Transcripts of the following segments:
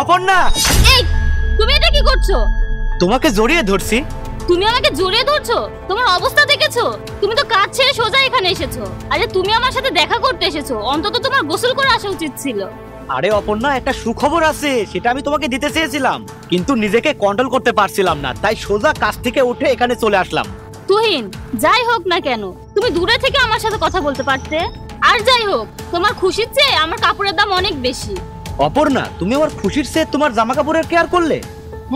অপর্ণা, এই তুমি এটা কি করছো? তোমাকে জড়িয়ে ধরছি। তুমি আমাকে জড়িয়ে ধরছো? তোমার অবস্থা দেখেছো? তুমি তো কাজ ছেড়ে সোজা এখানে এসেছো। আরে তুমি আমার সাথে দেখা করতে এসেছো, অন্তত তোমার গোসল করে আসা উচিত ছিল। আরে অপর্ণা, একটা সুখবর আছে, সেটা আমি তোমাকে দিতে চেয়েছিলাম, কিন্তু নিজেকে কন্ট্রোল করতে পারছিলাম না, তাই সোজা কাজ থেকে উঠে এখানে চলে আসলাম। তুহিন, যাই হোক না কেন, তুমি দূরে থেকে আমার সাথে কথা বলতে পারতে। আর যাই হোক, তোমার খুশির চেয়ে আমার কাপড়ের দাম অনেক বেশি। অপর্ণা, তুমি আমার খুশির চেয়ে তোমার জামা কাপড়ের কেয়ার করলে?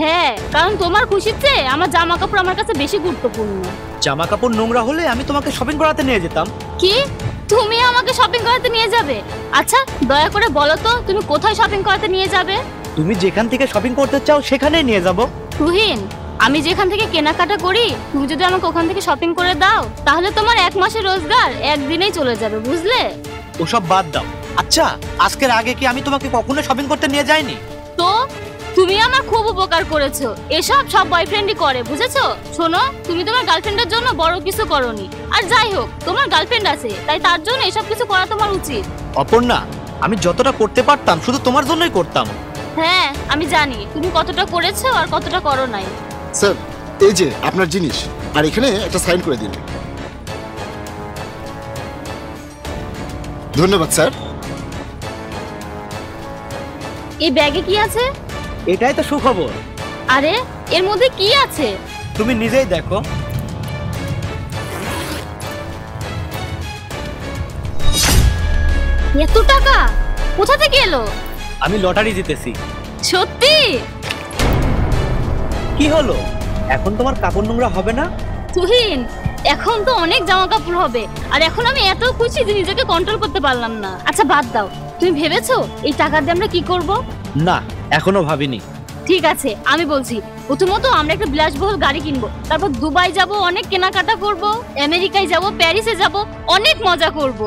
হ্যাঁ, কারণ তোমার খুশির চেয়ে আমার জামা কাপড় আমার কাছে বেশি গুরুত্বপূর্ণ। জামা কাপড় নোংরা হলে আমি তোমাকে শপিং করাতে নিয়ে যেতাম। কি? তুমি আমাকে শপিং করাতে নিয়ে যাবে? আচ্ছা, দয়া করে বলো তো তুমি কোথায় শপিং করাতে নিয়ে যাবে? তুমি যেখান থেকে শপিং করতে চাও সেখানেই নিয়ে যাব। তুহিন, আমি যেখান থেকে কেনাকাটা করি, তুমি যদি আমাকে ওখান থেকে শপিং করে দাও, তাহলে তোমার 1 মাসের রোজগার একদিনেই চলে যাবে, বুঝলে? ওসব বাদ দাও। আচ্ছা, আজকের আগে কি আমি তোমাকে কখনো শপিং করতে নিয়ে যাইনি? তো তুমি আমার খুব উপকার করেছো। এসব সব বয়ফ্রেন্ডই করে, বুঝেছো? শোনো, তুমি তোমার গার্লফ্রেন্ডের জন্য বড় কিছু করোনি। আর যাই হোক, তোমার গার্লফ্রেন্ড আছে, তাই তার জন্য এসব কিছু করা তোমার উচিত। অপর্ণা, আমি যতটা করতে পারতাম শুধু তোমার জন্যই করতাম। হ্যাঁ, আমি জানি তুমি কতটা করেছো আর কতটা করো নাই। স্যার, এই যে আপনার জিনিস, আর এখানে একটা সাইন করে দিন। ধন্যবাদ স্যার। এই ব্যাগে কি আছে? এটাই তো সুখবর। আরে, এর মধ্যে কি আছে? তুমি নিজেই দেখো। এত টাকা কোথা থেকে এলো? আমি লটারি জিতেছি। সত্যি? কি হলো, এখন তোমার কাপড় নোংরা হবে না? তুহিন, এখন তো অনেক জামা কাপড় হবে, আর এখন আমি এত খুশি যে নিজেকে কন্ট্রোল করতে পারলাম না। আচ্ছা বাদ দাও, তুমি ভেবেছো এই টাকা দিয়ে আমরা কি করব? না, এখনো ভাবিনি। ঠিক আছে, আমি বলছি। প্রথমত আমরা একটা বিলাসবহুল গাড়ি কিনবো, তারপর দুবাই যাব, অনেক কেনাকাটা করব, আমেরিকায় যাব, প্যারিসে যাব, অনেক মজা করব।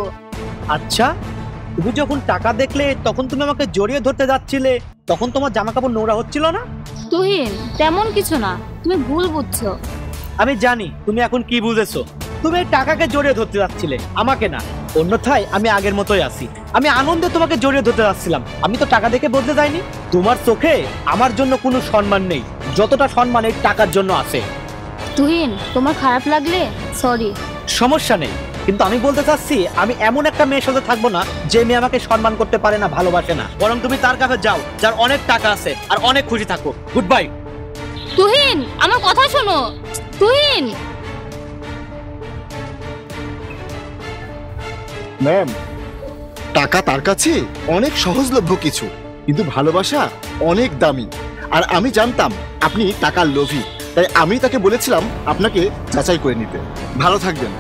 আচ্ছা, তুমি যখন টাকা দেখলে তখন তুমি আমাকে জড়িয়ে ধরতে যাচ্ছিলে, তখন তোমার জামা কাপড় নোংরা হচ্ছিল না? তুহিন, তেমন কিছু না, তুমি ভুল বুঝছো। আমি জানি তুমি এখন কি বুঝেছো। তুমি এই টাকাকে জড়িয়ে ধরতে যাচ্ছিলে, আমাকে না। অন্যথায় আমি আগের মতোই আছি। আমি আনন্দে তোমাকে জড়িয়ে ধরতে যাচ্ছিলাম, আমি তো টাকা দেখে বদলে যাইনি। তোমার চোখে আমার জন্য কোনো সম্মান নেই, যতটা সম্মান এই টাকার জন্য আছে। তুহিন, তোমার খারাপ লাগলে সরি। সমস্যা নেই, কিন্তু আমি বলতে চাচ্ছি আমি এমন একটা মেয়ের সাথে থাকবো না যে মেয়ে আমাকে সম্মান করতে পারে না, ভালোবাসে না। বরং তুমি তার কাছে যাও যার অনেক টাকা আছে, আর অনেক খুশি থাকো। Good bye. তুহিন, আমার কথা শোনো। তুহিন। ম্যাম, টাকা তার কাছে অনেক সহজলভ্য কিছু, কিন্তু ভালোবাসা অনেক দামি। আর আমি জানতাম আপনি টাকার লোভী, তাই আমি তাকে বলেছিলাম আপনাকে যাচাই করে নিতে। ভালো থাকবেন।